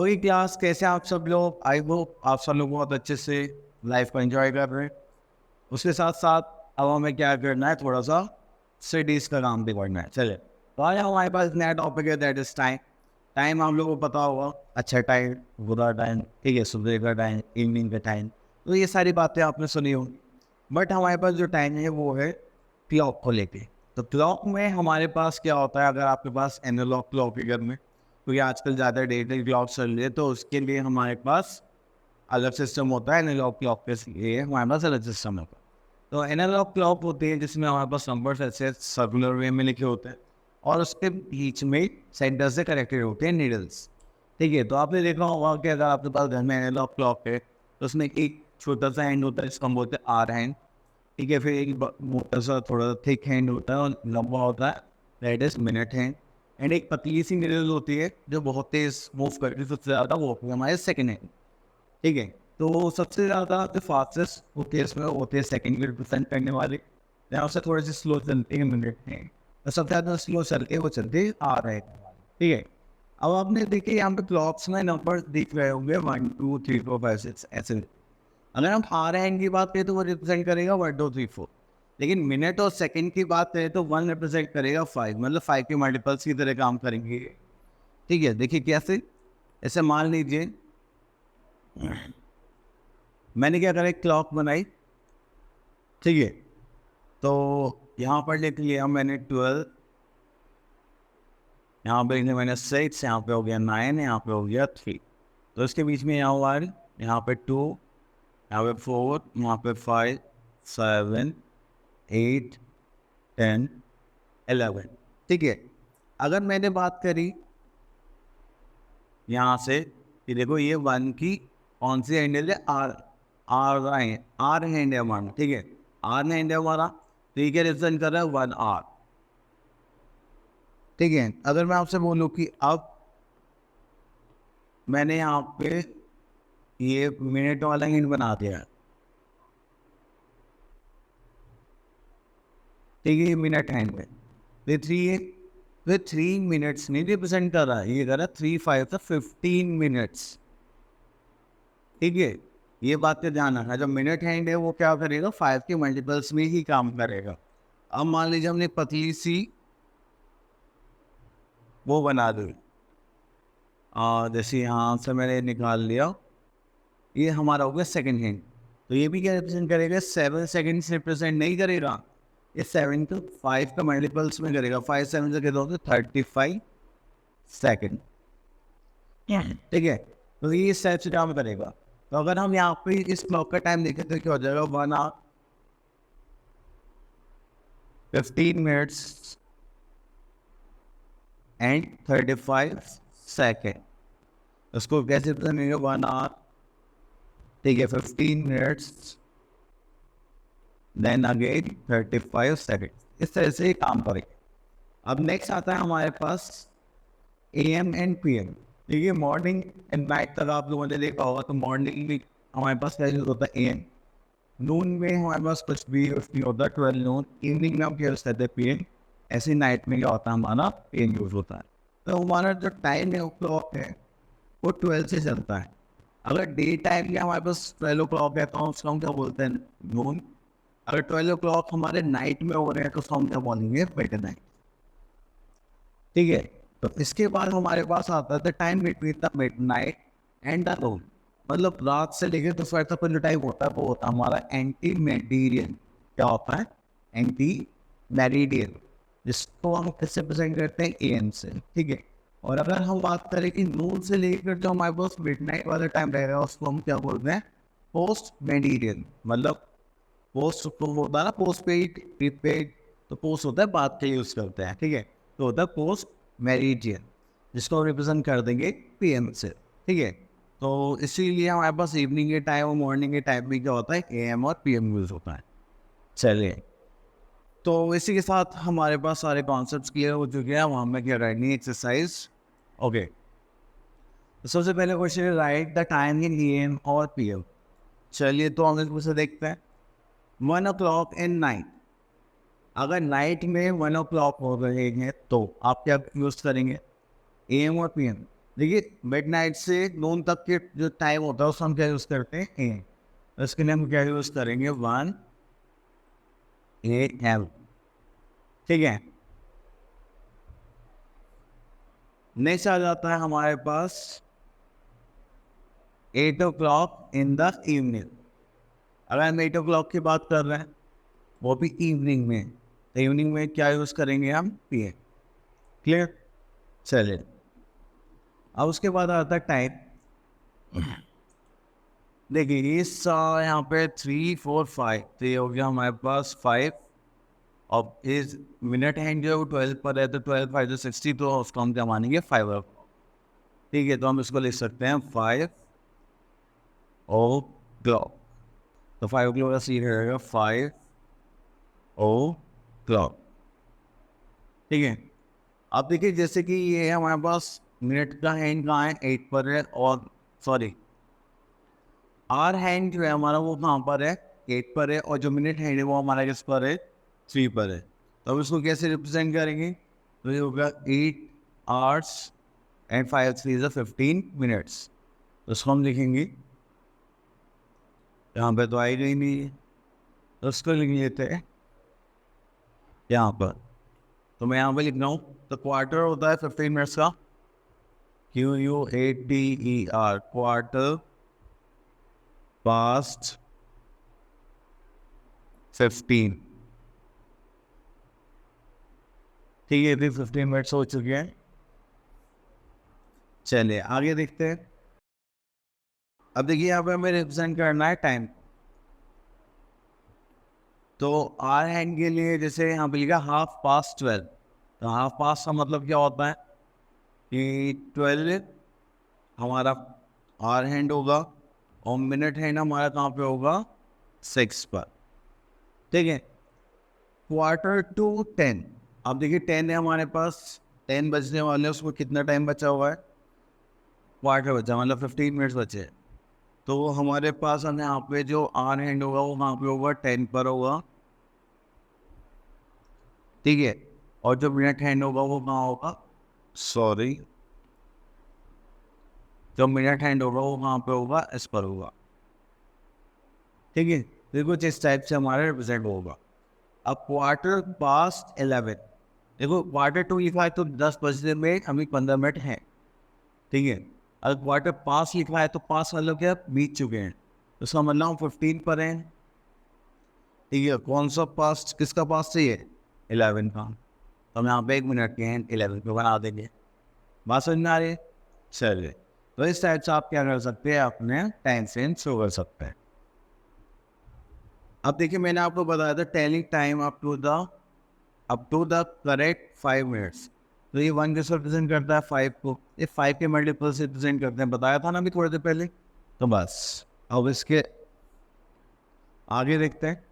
ही class, कैसे आप सब लोग? आई होप आप सब लोग बहुत अच्छे से लाइफ को एंजॉय कर रहे हैं। उसके साथ साथ अब हमें क्या करना है, थोड़ा सा स्टडीज का काम भी करना है। चलिए, तो आज हमारे पास नया टॉपिक है, दैट इज टाइम। टाइम आप लोगों को पता होगा, अच्छा टाइम, बुरा टाइम, ठीक है, सुबह का टाइम, इवनिंग का टाइम, तो ये सारी बातें आपने सुनी होंगी। बट हमारे पास जो टाइम है वो है क्लॉक को लेके। तो क्लॉक में हमारे पास क्या होता है, अगर आपके पास एनालॉग क्लॉक है घर में, क्योंकि आजकल ज़्यादा डिजिटल क्लॉक चल रही है, तो उसके लिए हमारे पास अलग सिस्टम होता है। एनालॉग क्लॉक के लिए हमारे पास अलग सिस्टम होता है। तो एनालॉग क्लॉक होती है जिसमें हमारे पास नंबर्स ऐसे सर्कुलर वे में लिखे होते हैं और उसके बीच में सेंटर से कनेक्टेड होते हैं नीडल्स। ठीक है, तो आपने देखा होगा कि अगर आपके पास घर में एनालॉग क्लॉक है तो उसमें एक छोटा सा हैंड होता है जिसको हम बोलते हैं आर हैंड। ठीक है, फिर एक मोटा सा थोड़ा थिक हैंड होता है और लंबा होता है, that is minute hand. And एक पतली सी निडल होती है जो बहुत तेज मूव करती है, सबसे ज़्यादा वो होती है हमारे सेकेंड हैंड। ठीक है, तो सबसे ज़्यादा जो फास्टेस्ट होती है इसमें होते हैं सेकेंड में रिप्रेजेंट करने वाले, या उससे थोड़ी सी स्लो चलती है मिनट है, तो सबसे ज़्यादा स्लो चलते हैं वो चलते आ रहे हैं। ठीक है, अब आपने देखिए यहाँ पे क्लॉक्स में नंबर दिख रहे होंगे 1 2 3 4 5 6 ऐसे। अगर हम आर हैंड की बात करें तो वो रिप्रेजेंट करेगा 1 2 3 4, लेकिन मिनट और सेकंड की बात करें तो 1 रिप्रेजेंट करेगा 5, मतलब 5 के मल्टीपल्स की तरह काम करेंगे। ठीक है, देखिए कैसे, ऐसे मान लीजिए मैंने क्या करा, एक क्लॉक बनाई। ठीक है, तो यहाँ पर लिख लिया मैंने 12, यहाँ पे लिख लिया मैंने 6, यहाँ पे हो गया 9, यहाँ पे हो गया 3। तो इसके बीच में यहाँ 1, यहाँ पे 2, यहाँ पे 4, यहाँ पे 5 7 8 10 11। ठीक है, अगर मैंने बात करी यहाँ से कि देखो ये 1 की कौन सी हैंडल है, आर, आर हैंड है हमारा। ठीक है, आर हैंड है हमारा, तो ये क्या रिप्रेजेंट कर रहा है, 1 आर। ठीक है, अगर मैं आपसे बोलूँ कि अब मैंने यहाँ पे ये मिनट वाला हैंड बना दिया है, ठीक है, ये मिनट हैंड में ये 3 मिनट्स नहीं रिप्रेजेंट कर रहा है, ये कर रहा है 3 5 15 मिनट्स। ठीक है, ये बात का ध्यान रखना, जो मिनट हैंड है वो क्या करेगा, 5 के मल्टीपल्स में ही काम करेगा। अब मान लीजिए हमने पतली सी वो बना दी, जैसे यहाँ से मैंने निकाल लिया, ये हमारा हो गया सेकंड हैंड। तो ये भी क्या रिप्रेजेंट करेगा, 7 सेकंड्स रिप्रेजेंट नहीं करेगा, ये 7 को 5 का मल्टीपल्स में करेगा। 5 7 से कितना होता है, 35 सेकंड। ठीक है, तो ये इस टाइप से काम करेगा। तो अगर हम यहाँ पे इस क्लॉक का टाइम देखें तो क्या हो जाएगा, 1 आवर 15 मिनट्स एंड 35 सेकेंड। उसको कैसे बनेगा, 1 आवर, ठीक है, 15 मिनट्स देन अगेन 35 सेकेंड, इस तरह से काम करेगा। अब नेक्स्ट आता है हमारे पास AM एंड PM। देखिए, मॉर्निंग एंड नाइट तक आप लोगों ने देखा होगा, तो मॉर्निंग में हमारे पास क्या यूज होता है, AM। नून में हमारे पास कुछ भी नहीं होता, 12 नून। इवनिंग में हम क्या यूज करते हैं, PM। ऐसे नाइट में क्या होता है, हमारा PM यूज होता है। तो हमारा जो टाइम है, क्लॉक है, वो 12 से चलता है। अगर डे टाइम में हमारे पास 12 o'clock है तो उसको हम क्या बोलते हैं, नून। अगर 12 o'clock हमारे नाइट में हो रहे हैं तो उसको हम क्या बोलेंगे, मिड नाइट। ठीक है, तो इसके बाद हमारे पास आता है time between the midnight and the noon, मतलब रात से लेकर दोपहर तक जो टाइम होता है वो होता है हमारा एंटी मेरिडियन। क्या होता है, एंटी मेरिडियन, जिसको हम किससे प्रेजेंट करते हैं, AM से। ठीक है, और अगर हम बात करें कि नून से लेकर जो हमारे पास मिडनाइट वाला टाइम रहेगा उसको हम क्या बोलते हैं, पोस्ट मेरिडियन। मतलब पोस्ट तो होता है ना, पोस्ट पेड प्रीपेड, तो पोस्ट होता है बाद के यूज करते हैं। ठीक है, तो होता है पोस्ट मेरिडियन, जिसको हम रिप्रेजेंट कर देंगे PM से। ठीक है, तो इसीलिए हमारे पास इवनिंग के टाइम और मॉर्निंग के टाइम में क्या होता है, AM और PM यूज होता है। चलिए, तो इसी के साथ हमारे पास सारे कॉन्सेप्ट्स क्लियर हो चुके हैं। वहाँ में क्या राइटिंग एक्सरसाइज। ओके, तो सबसे पहले क्वेश्चन है, right the time in AM और PM। चलिए, तो हम इसमें से देखते हैं। 1 o'clock इन नाइट, अगर नाइट में 1 o'clock हो रहे हैं तो आप क्या यूज करेंगे, AM और PM। देखिए मिडनाइट से नून तक के जो टाइम होता है उसको हम क्या यूज़ करते हैं AM। इसके लिए हम क्या यूज़ करेंगे 1 AM। ठीक है, नेक्स्ट आ जाता है हमारे पास 8 o'clock इन द इवनिंग। अगर हम 8 o'clock की बात कर रहे हैं वो भी इवनिंग में, तो इवनिंग में क्या यूज़ करेंगे हम PM। क्लियर, चलिए अब उसके बाद आता है टाइम। देखिए इस यहाँ पे 3 4 5, तो ये हो गया हमारे पास 5। अब इस मिनट हैंड जो है वो 12 पर है, तो 12 5 60, तो उसको हम क्या मानेंगे 5 o'clock। ठीक है, तो हम इसको लिख सकते हैं 5 o'clock। तो 5 o'clock का सी रहेगा 5 o'clock। ठीक है, अब देखिए जैसे कि ये है हमारे पास मिनट का हैंड कहाँ है 8 पर है, और सॉरी आर हैंड जो है हमारा वो कहाँ पर है 8 पर है, और जो मिनट हैंड है वो हमारा किस पर है 3 पर है। तो अब इसको कैसे रिप्रेजेंट करेंगे, तो ये होगा 8 hours एंड 5 3 15 मिनट्स। तो उसको हम लिखेंगे, यहाँ पे तो आएगा ही नहीं है, तो उसको लिख लेते हैं यहाँ पर। तो मैं यहाँ पे लिख रहा हूँ, तो क्वार्टर होता है 15 मिनट्स का, QUATER, क्वार्टर पास्ट 15। ठीक है, अभी 15 मिनट्स हो चुके हैं। चलिए आगे देखते हैं। अब देखिए यहाँ पे हमें रिप्रेजेंट करना है टाइम। तो आर हैंड के लिए जैसे यहाँ पे लिखा 12:30, तो 12:30 का मतलब क्या होता है कि 12 हमारा आर हैंड होगा, और मिनट हैंड हमारा कहाँ पे होगा 6 पर। ठीक है, क्वार्टर टू 10। अब देखिए 10 है हमारे पास, 10 बजने वाले हैं, उसको कितना टाइम बचा हुआ है, क्वार्टर बचा, मतलब 15 मिनट्स बचे। तो हमारे पास हम यहाँ पे जो आर हैंड होगा वो कहाँ पे होगा 10 पर होगा। ठीक है, और जो मिनट हैंड होगा वो कहाँ होगा, सॉरी जो मिनट हैंड होगा वो कहाँ पे होगा, इस पर होगा। ठीक है, तो कुछ इस टाइप से हमारा रिप्रेजेंट होगा। अब क्वार्टर पास्ट 11, देखो क्वार्टर टू लिखा है तो 10 बजने में अभी 15 मिनट हैं। ठीक है, अगर क्वार्टर पास लिखा है तो पास मतलब क्या बीत चुके हैं, तो उसका मतलब हम 15 पर हैं। ठीक है, कौन सा पास, किसका पास चाहिए 11 का, तो हम यहाँ पे 1 मिनट के हैं 11 को बना देंगे। बात समझ में आ रही है, चलिए तो इस टाइप से आप क्या कर सकते हैं, अपने टाइम फ्रेम शो कर सकते हैं। अब देखिए मैंने आपको बताया था telling time up to the correct 5 minutes. तो ये 1 किस रिप्रेजेंट करता है 5 को, ये 5 के मल्टीपल से रिप्रेजेंट करते हैं, बताया था ना अभी थोड़ी देर पहले। तो बस अब इसके आगे देखते हैं।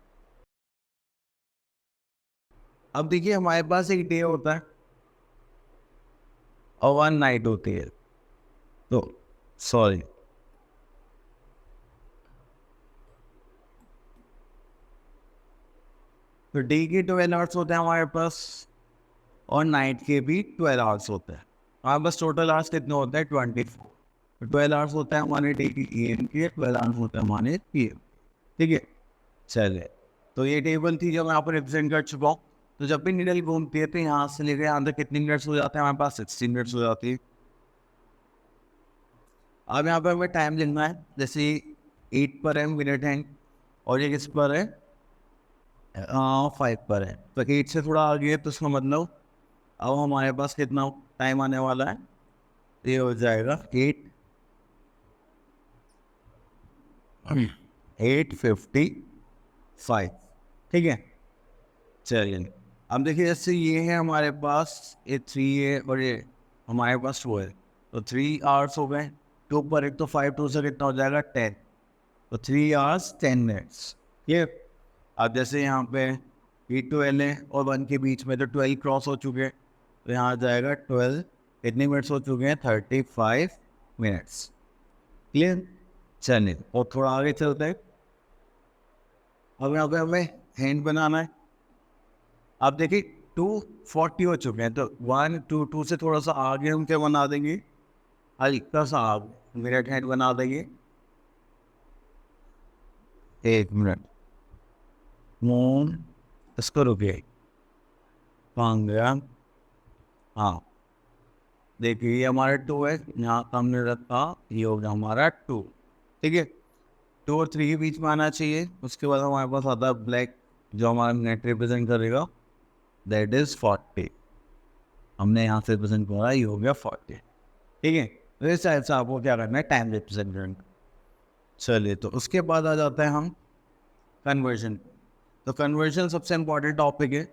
अब देखिए हमारे पास एक डे होता है और 1 नाइट होती है, तो सॉरी तो डे के 12 आवर्स होते हैं हमारे पास, और नाइट के भी 12 आवर्स होते हैं। हमारे पास टोटल आवर्स कितने होते हैं 24। तो 12 आवर्स होता है हमारे डे की AM के, 12 आवर्स होता है हमारे PM। ठीक है, चलिए तो ये टेबल थी जो मैं आपको रिप्रेजेंट कर चुका हूँ। तो जब भी निडल घूमती है तो यहाँ से लेकर यहाँ तक कितनी मिनट्स हो जाते हैं हमारे पास, 16 मिनट्स हो जाती है। अब यहाँ पर हमें टाइम लिखना है, जैसे 8 पर है मिनट हैंड, और ये किस पर है 5 पर है, तो 8 से थोड़ा आगे है, तो उसका मतलब अब हमारे पास कितना टाइम आने वाला है, ये हो जाएगा 8:55। ठीक है, चलिए अब देखिए जैसे ये है हमारे पास, ये 3 है और ये हमारे पास 2 है, तो 3 आवर्स हो गए। 2 पर एक, तो 5 2 से कितना हो जाएगा 10, तो 3 hours 10 minutes। ये अब जैसे यहाँ पे ये 12 है और 1 के बीच में, तो 12 क्रॉस हो चुके हैं, तो यहाँ आ जाएगा 12, कितने मिनट्स हो चुके हैं 35 मिनट्स। क्लियर, चलिए और थोड़ा आगे चलते हैं। अब यहाँ पे हमें हैंड बनाना है। अब देखिए 2:40 हो चुके हैं, तो 1 2 2 से थोड़ा सा आगे हम क्या बना देंगे हल्का सा आप मिनट हेड बना देंगे, 1 मिनट मून, इसको रुकिए, गया, हाँ देखिए ये हमारा 2 है, यहाँ का हमने रखा, ये होगा हमारा 2, ठीक है। 2 और 3 के बीच में आना चाहिए। उसके बाद हमारे पास आता है ब्लैक, जो हमारा नेट रिप्रेजेंट करेगा, दैट इज 40। हमने यहाँ से रिप्रेजेंट करा, ये हो गया 40, ठीक है। तो इस टाइप से आपको क्या करना है, टाइम रिप्रेजेंट करना। चलिए, तो उसके बाद आ जाता है हम कन्वर्जन। तो कन्वर्जन सबसे इम्पोर्टेंट टॉपिक है,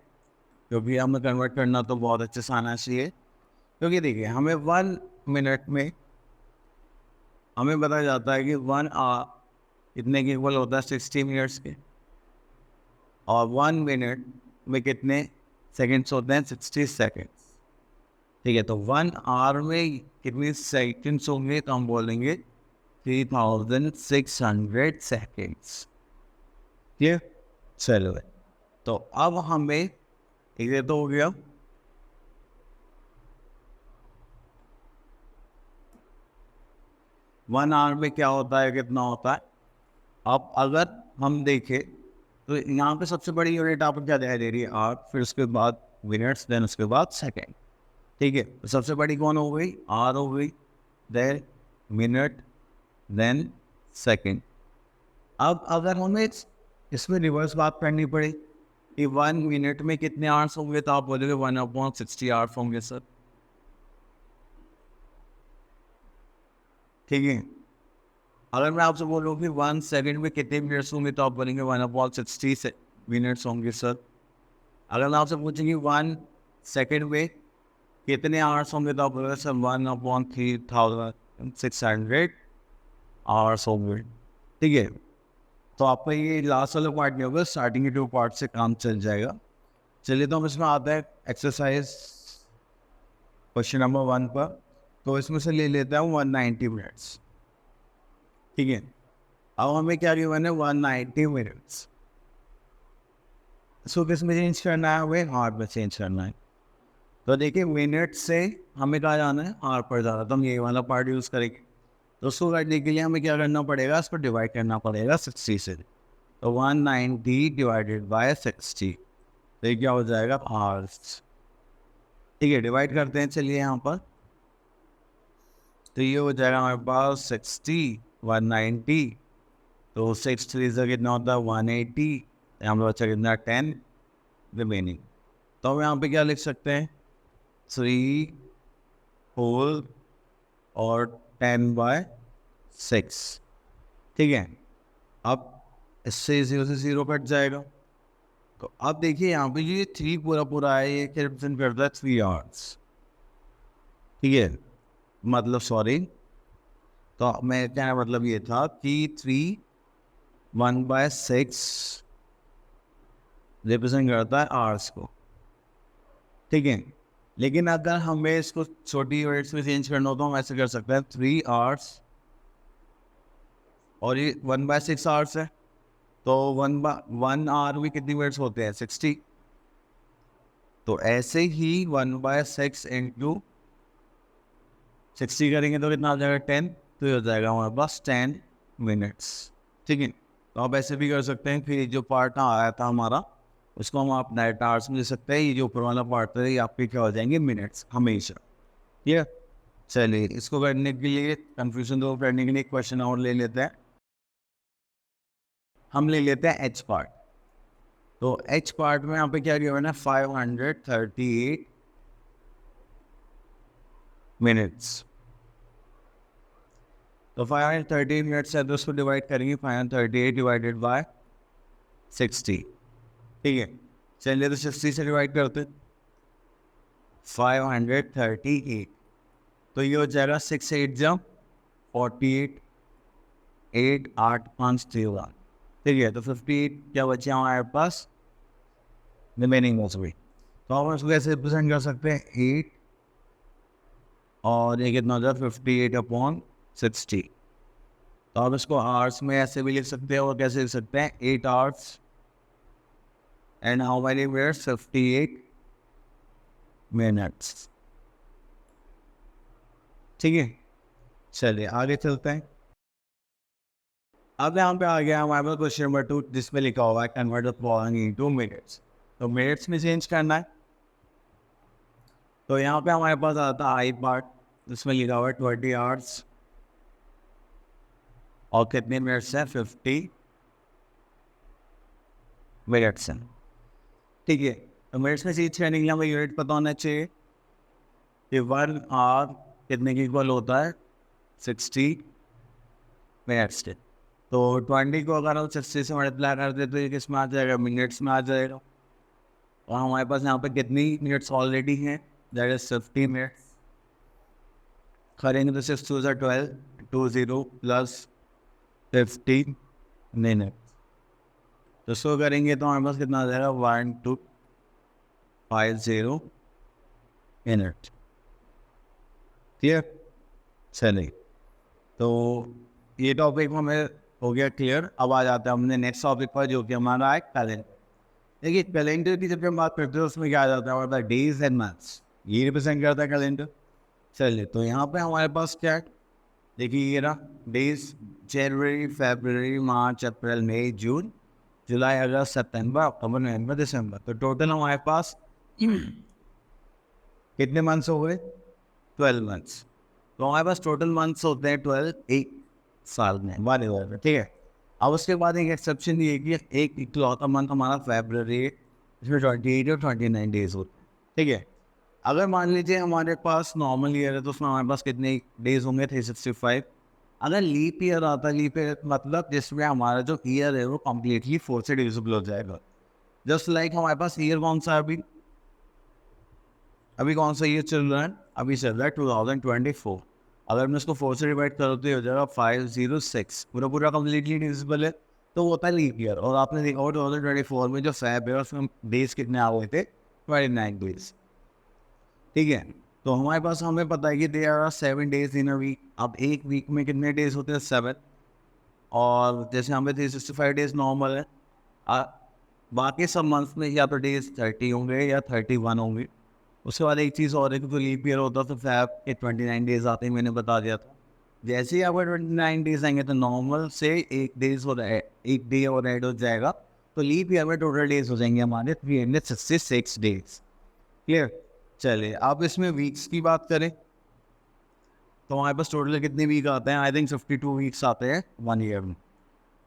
क्योंकि हमें कन्वर्ट करना तो बहुत अच्छे से आना चाहिए। क्योंकि देखिए हमें 1 मिनट में हमें बताया जाता है कि 1 आवर इतने के इक्वल होता है 60 मिनट्स के, और 1 मिनट में कितने सेकेंड्स होते हैं, 60 सेकेंड्स, ठीक है। तो 1 आवर में कितनी सेकेंड्स होंगे, तो हम बोलेंगे 3600 सेकेंड्स, ठीक है। चलो, तो अब हमें ये तो हो गया। 1 आवर में क्या होता है, कितना होता है। अब अगर हम देखें तो यहाँ पे सबसे बड़ी यूनिट आपको क्या दिखाई दे रही है, आवर, फिर उसके बाद मिनट्स, देन उसके बाद सेकेंड, ठीक है। तो सबसे बड़ी कौन हो गई, आवर हो गई, देन मिनट, देन सेकेंड। अब अगर हमें इसमें रिवर्स बात करनी पड़े कि 1 मिनट में कितने आवर्स होंगे, तो आप बोलोगे 1/60 आवर्स होंगे सर, ठीक है। अगर मैं आपसे बोलूँ कि 1 सेकेंड में कितने मिनट्स होंगे, तो आप बोलेंगे 1/60 से मिनट्स होंगे सर। अगर मैं आपसे पूछेंगे 1 सेकेंड में कितने आवर्स होंगे, तो आप बोलेंगे सर 1/3600 आवर्स होंगे, ठीक है। तो आपका ये लास्ट वाला पार्ट नहीं होगा, स्टार्टिंग के 2 पार्ट से काम चल जाएगा। चलिए, तो हम इसमें आता है एक्सरसाइज क्वेश्चन नंबर 1 पर। तो इसमें से ले लेता हूँ 190 मिनट्स, ठीक है। अब हमें क्या गिवन है, 190 मिनट्स। इसको किस में चेंज करना है, हमें हार में चेंज करना है। तो देखिए मिनट से हमें कहा जाना है, हार पर जाना, तो हम ये वाला पार्ट यूज़ करेंगे। तो उसको करने के लिए हमें क्या करना पड़ेगा, इसको डिवाइड करना पड़ेगा 60 से। तो 190 डिवाइडेड बाय 60, तो ये क्या हो जाएगा, आवर्स, ठीक है। डिवाइड करते हैं, चलिए यहाँ पर, तो ये हो जाएगा हमारे पास 60, 190, तो 6 3 से कितना होता है 180, यहाँ पर बचा कितना 10 रिमेनिंग। तो हम यहाँ पे क्या लिख सकते हैं, 3 होल और 10/6, ठीक है। अब इससे 0 से 0 कट जाएगा। तो अब देखिए यहाँ पे ये 3 पूरा पूरा है, ये क्या रिप्रेजेंट करता है, 3 आवर्स, ठीक है। मतलब सॉरी, तो मैं क्या मतलब ये था कि 3/1/6 रिप्रेजेंट करता है आवर्स को, ठीक है। लेकिन अगर हमें इसको छोटी यूनिट्स में चेंज करना हो, तो हम ऐसे कर सकते हैं, 3 आवर्स, और ये 1/6 आवर्स है, तो 1 आवर में कितनी मिनट्स होते हैं, 60। तो ऐसे ही 1/6 इंटू 60 करेंगे तो कितना आ जाएगा, 10। तो ये हो जाएगा हमारे पास 10 मिनट्स, ठीक है। तो आप ऐसे भी कर सकते हैं, फिर जो पार्ट आया था हमारा, उसको हम आप डायरेक्ट आवर्स में ले सकते हैं। ये जो ऊपर वाला पार्ट है, ये आपके क्या हो जाएंगे, मिनट्स हमेशा, ठीक है। चलिए, इसको करने के लिए, कंफ्यूजन दूर करने के लिए क्वेश्चन और ले लेते हैं। हम ले लेते हैं एच पार्ट। तो एच पार्ट में यहाँ पे क्या गिवन है, 538 मिनट्स। तो 538 मिनट्स है, तो उसको डिवाइड करेंगे, 538 डिवाइडेड बाय 60, ठीक है। चलिए, तो 60 से डिवाइड करते, 538, तो ये हो जाएगा 6 8 जा 48, 8 8 5 3 1, ठीक है। तो 58 क्या बचे हमारे पास, रिमेनिंग हो गई। तो हम उसको कैसे रिप्रेजेंट कर सकते हैं, 8, और ये कितना हो जाए 58/60। तो आप इसको आवर्स में ऐसे भी लिख सकते हैं, और कैसे लिख सकते हैं, 8 hours and how many minutes, 58 minutes, ठीक है। चलिए आगे चलते हैं। अब यहाँ पे आ गया हमारे पास क्वेश्चन नंबर 2, जिसमें लिखा हुआ है convert the following into minutes. तो मिनट्स में चेंज करना है। तो यहाँ पे हमारे पास आता है आई पार्ट, जिसमें लिखा हुआ है 20 आवर्स और कितने मिनट्स हैं, 50 मिनट्स हैं। ठीक है, तो मिनट्स में चेंज करने के लिए हमें यूनिट पता होना चाहिए कि 1 आवर कितने की इक्वल होता है, 60 मिनट्स के। तो 20 को अगर हम 60 से मल्टीप्लाई कर देते तो ये किस में आ जाएगा, मिनट्स में आ जाएगा। और हमारे पास यहाँ पे कितनी मिनट्स ऑलरेडी हैं, दैट इज 50 मिनट्स। करेंगे तो 6 2 12, 20 प्लस 50 मिनट्स। तो इसको करेंगे तो हमारे पास कितना आ जाएगा, 1250 मिनट। क्लियर? चलिए, तो ये टॉपिक हमें हो गया क्लियर। अब आ जाते हैं हमने नेक्स्ट टॉपिक पर, जो कि हमारा है कैलेंडर। देखिए कैलेंडर की जब हम बात करते हैं उसमें क्या आ जाता है हमारे पास, डेज एंड मंथ्स, ये रिप्रेजेंट करता है कैलेंडर। चलिए, तो यहाँ पे हमारे पास क्या है, देखिए ये रहा डेज, जनवरी, फरवरी, मार्च, अप्रैल, मई, जून, जुलाई, अगस्त, सितंबर, अक्टूबर, नवंबर, दिसंबर। तो टोटल हमारे पास कितने मंथ्स हो गए, 12 मंथ्स। तो हमारे पास टोटल मंथ्स होते हैं 12 एक साल में, 1 ईयर में। ठीक है, अब उसके बाद एक एक्सेप्शन ये है कि एक इकलौता मंथ हमारा फरवरी है, इसमें 28 और 29 डेज होते हैं। ठीक है, अगर मान लीजिए हमारे पास नॉर्मल ईयर है तो उसमें हमारे पास कितने डेज होंगे, 365। अगर लीप ईयर आता है, लीप ईयर मतलब जिसमें हमारा जो ईयर है वो कम्प्लीटली 4 से डिविजिबल हो जाएगा। जस्ट लाइक हमारे पास ईयर कौन सा है अभी कौन सा ईयर चल रहा है, अभी चल रहा है 2024। अगर मैं इसको 4 से डिवाइड करूँ तो ये हो जाएगा 506, पूरा पूरा कम्प्लीटली डिविजिबल है, तो वो होता है लीप ईयर। और आपने देखा होगा 2024 में जो फैब है उसमें डेज कितने आ गए थे, 29 डेज। ठीक है, तो हमारे पास हमें पता है कि there are 7 days in a week. अब एक वीक में कितने डेज होते हैं, 7। और जैसे हमें 365 डेज नॉर्मल है, बाकी सब मंथ्स में या तो डेज 30 होंगे या 31 होंगे। उसके बाद एक चीज़ और है कि तो लीप ईयर होता तो फैब के 29 डेज आते हैं, मैंने बता दिया था। जैसे ही आपको 29 डेज आएंगे तो नॉर्मल से एक डेज हो एक डे और ऐड हो जाएगा, तो लीप ईयर में टोटल डेज हो जाएंगे हमारे 366 डेज। क्लियर? चलिए, अब इसमें वीक्स की बात करें तो हमारे पास टोटल कितने वीक आते हैं, आई थिंक 52 वीक्स आते हैं 1 ईयर में।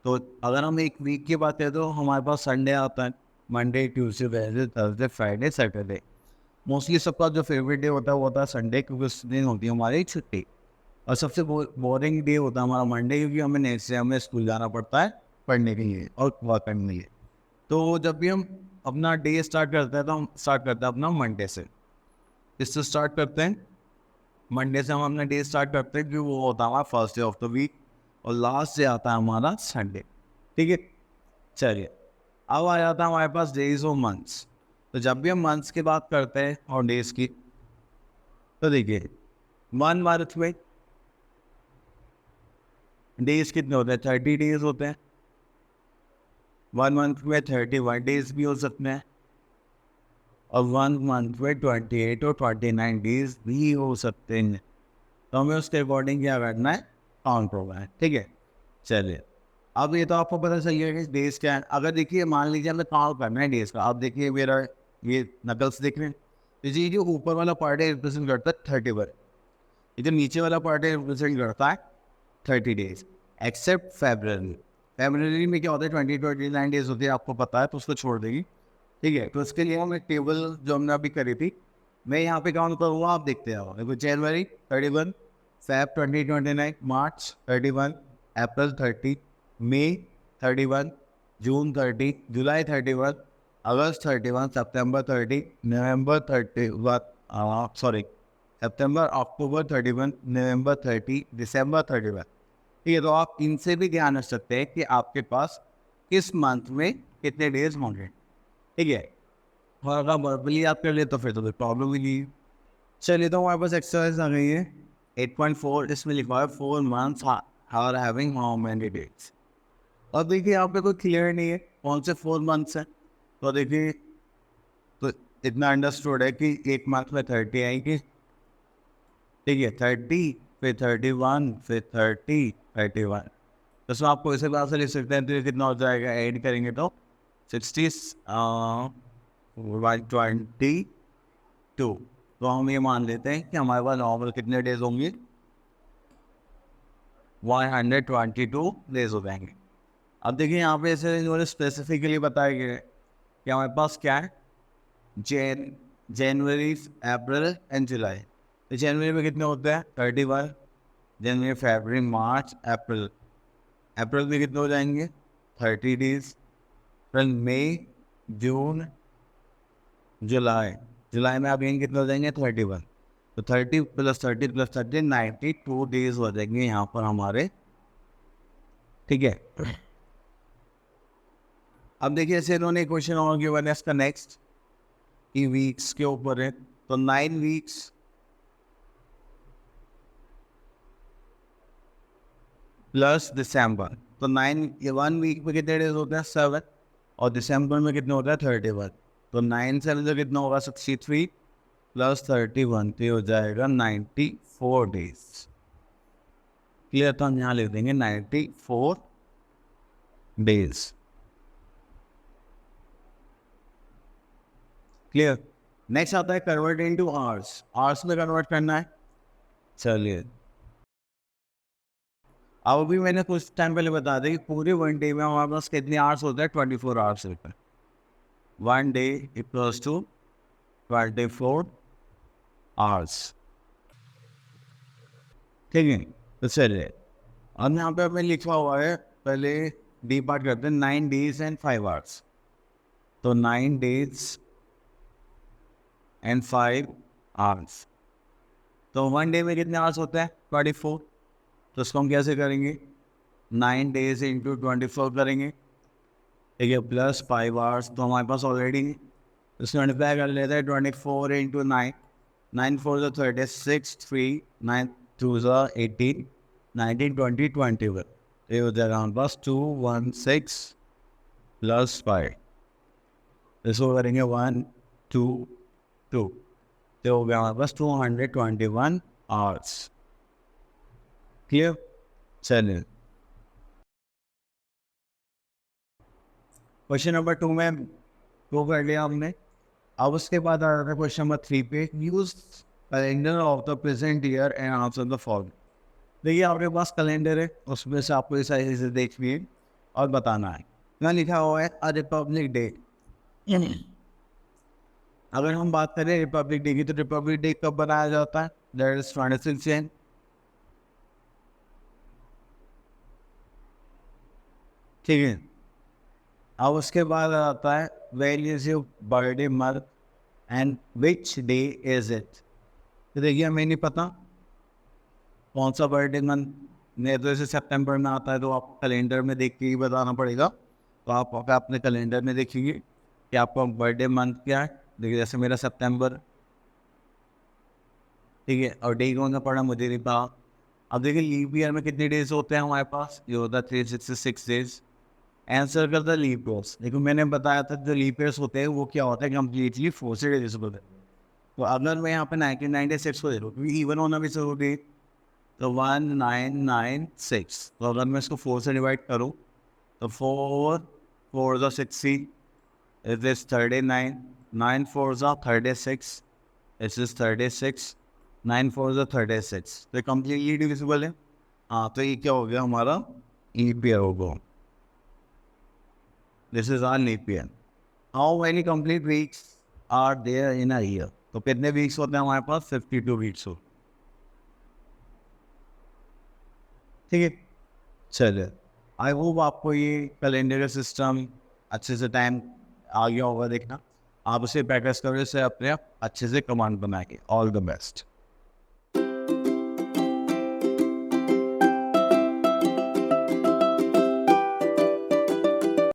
तो अगर हम एक वीक की बात करें तो हमारे पास संडे आता है, Monday, Tuesday, Wednesday, Thursday, Friday, Saturday. Mostly सबका जो फेवरेट डे होता है वो होता है संडे, क्योंकि उस दिन होती है हमारी छुट्टी। और सबसे बोरिंग डे होता है हमारा मंडे, क्योंकि हमें नेक्स्ट डे हमें स्कूल जाना पड़ता है पढ़ने के लिए और वर्क करने के लिए। तो जब भी हम अपना डे स्टार्ट करते हैं तो हम स्टार्ट करते हैं अपना मंडे से। इससे स्टार्ट करते हैं, मंडे से हम अपना डे स्टार्ट करते हैं, क्योंकि वो होता है हमारा first day of the week, और लास्ट डे आता है हमारा संडे। ठीक है, चलिए अब आ जाता है हमारे पास डेज और मंथ्स। तो जब भी हम मंथ्स की बात करते हैं और डेज की, तो देखिए 1 मंथ में डेज कितने होते हैं, 30 डेज होते हैं। 1 मंथ में 31 डेज भी हो सकते हैं, और 1 मंथ में 28 और 29 डेज भी हो सकते हैं। तो हमें उसके अकॉर्डिंग क्या करना है, काउंट करना है। ठीक है, चलिए अब ये तो आपको पता चल गया कि डेज क्या है। अगर देखिए मान लीजिए हमें काउंट करना है डेज का, अब देखिए मेरा ये नकल्स देख रहे हैं, तो ये जो ऊपर वाला पार्ट है रिप्रेजेंट करता है 31, ये जो नीचे वाला पार्ट है रिप्रेजेंट करता है 30 डेज, एक्सेप्ट फेब्रवरी। फेब्रवरी में क्या होता है, 29 डेज होती है, आपको पता है, तो उसको छोड़ देगी। ठीक है, तो इसके लिए हम एक टेबल जो हमने अभी करी थी, मैं यहाँ पे काउंट करूँगा, आप देखते आओ। देखो जनवरी 31, फेब 29, मार्च 31, अप्रैल 30, मई 31, जून 30, जुलाई 31, अगस्त 31, सितंबर 30, नवंबर 31, सॉरी सितंबर, अक्टूबर 31, नवंबर 30, दिसंबर 31। ठीक है, तो आप इनसे भी ध्यान रख सकते हैं कि आपके पास किस मंथ में कितने डेज होंगे। ठीक है, और अगर वर्बली आप कर ले तो फिर तो कोई प्रॉब्लम ही नहीं है। चलिए, तो हमारे पास एक्सरसाइज आ गई है 8.4, इसमें लिखा है 4 months are having how many days. और देखिए यहाँ पे कोई क्लियर नहीं है कौन से 4 मंथ्स हैं। तो देखिए, तो इतना अंडरस्टूड है कि एक मंथ में 30 आएगी। ठीक है, 30 फिर 31, फिर 30, 31। तो इसमें आपको इसे बात से लिख सकते हैं, तो ये कितना हो जाएगा, ऐड करेंगे तो 122। तो हम ये मान लेते हैं कि हमारे पास नॉर्मल कितने डेज होंगे, 122 डेज हो जाएंगे। अब देखिए यहाँ पे ऐसे इन्होंने स्पेसिफिकली बताया गया है कि हमारे पास क्या है, जनवरी, अप्रैल एंड जुलाई। तो जनवरी में कितने होते हैं, 31, जनवरी, फरवरी, मार्च, अप्रैल। अप्रैल में कितने हो जाएंगे, 30 डेज। फिर मई, जून, जुलाई। जुलाई में आप यहीं कितने हो जाएंगे, 31। तो 30 + 30 + 30 92 डेज हो जाएंगे यहाँ पर हमारे। ठीक है। अब देखिए ऐसे इन्होंने क्वेश्चन और गिवन है इसका नेक्स्ट, कि वीक्स के ऊपर है। तो 9 वीक्स प्लस दिसंबर। तो 1 वीक में कितने डेज होते हैं, 7। और दिसंबर में कितने होता है, 31। तो 9 7 जो कितना होगा, 63 + 31, तो हो जाएगा 94 डेज। क्लियर। तो हम यहाँ लिख देंगे 94 डेज। क्लियर। नेक्स्ट आता है कन्वर्ट इनटू आवर्स। आवर्स में कन्वर्ट करना है। चलिए, अब अभी मैंने कुछ टाइम पहले बता दिया कि पूरे 1 डे में हमारे पास कितने आवर्स होते हैं, 24 आवर्स होते हैं। 1 डे इक्वल्स टू 24 आवर्स। ठीक है। तो चलिए, अब यहाँ पे हमें लिखा हुआ है, पहले डी पार्ट करते हैं, 9 डेज एंड 5 आवर्स। तो 9 डेज एंड 5 आवर्स। तो 1 डे में कितने आवर्स होते हैं, 24। तो इसको हम कैसे करेंगे, 9 डेज इंटू 24 करेंगे। ठीक है, प्लस 5 आवर्स। तो हमारे पास ऑलरेडी इसमें मल्टीप्लाई कर लेते हैं, 24 इंटू 9, 9 4 जो 36, 3 9 2 18, 19 20 21। ये हो जाएगा हमारे पास 216 + 5। इसको करेंगे 1 2 2, तो हो गया हमारे पास 221 आवर्स। क्लियर। चलिए, क्वेश्चन नंबर 2 में वो कर लिया हमने। अब उसके बाद आ रहा था क्वेश्चन नंबर 3 पे, use calendar of the present year and answer the following. देखिए आपके पास कैलेंडर है, उसमें से आपको ये सारी चीज़ें देखनी है और बताना है। यहाँ लिखा हुआ है अ रिपब्लिक डे। अगर हम बात करें रिपब्लिक डे की, तो रिपब्लिक डे कब बनाया जाता है, दैट इज 26 जैन। ठीक है। अब उसके बाद आता है where is your birthday month and which day is it. तो देखिए हमें नहीं पता कौन सा बर्थडे मंथ, नहीं तो जैसे सितंबर में आता है तो आपको कैलेंडर में देख के ही बताना पड़ेगा। तो आप अपने कैलेंडर में देखिए कि आपका बर्थडे मंथ क्या है। देखिए जैसे मेरा सितंबर, ठीक है, और डे कौन सा पड़ा मुझे नहीं पता। अब देखिए लीप ईयर में कितने डेज होते हैं हमारे पास, ये होता है 366 डेज। आंसर करता है लीप ईयर्स। देखो मैंने बताया था जो लीप ईयर्स होते हैं वो क्या होता है, कम्प्लीटली 4 से डिविजिबल है। तो अगर मैं यहाँ पे 1996 को दे दूँ, क्योंकि इवन होना भी जरूरी है, तो 1996। तो अगर मैं इसको 4 से डिवाइड करूँ, तो 4 4 ज़ा 60, इट इज 39, 9 4 ज़ा 36, इट इज 36, 9 4 ज़ा 36। तो कम्प्लीटली डिविजिबल है। हाँ, तो ये क्या हो गया हमारा, लीप ईयर होगा। This is our leap year. How many complete weeks are there in a year. तो कितने वीक्स होते हैं हमारे पास, 52 वीक्स हो। ठीक है। चलिए, आई होप आपको ये कैलेंडर का सिस्टम अच्छे से टाइम आ गया होगा देखना। आप उसे प्रैक्टिस करो, इससे अपने आप अच्छे से कमांड बनाएंगे। All the best.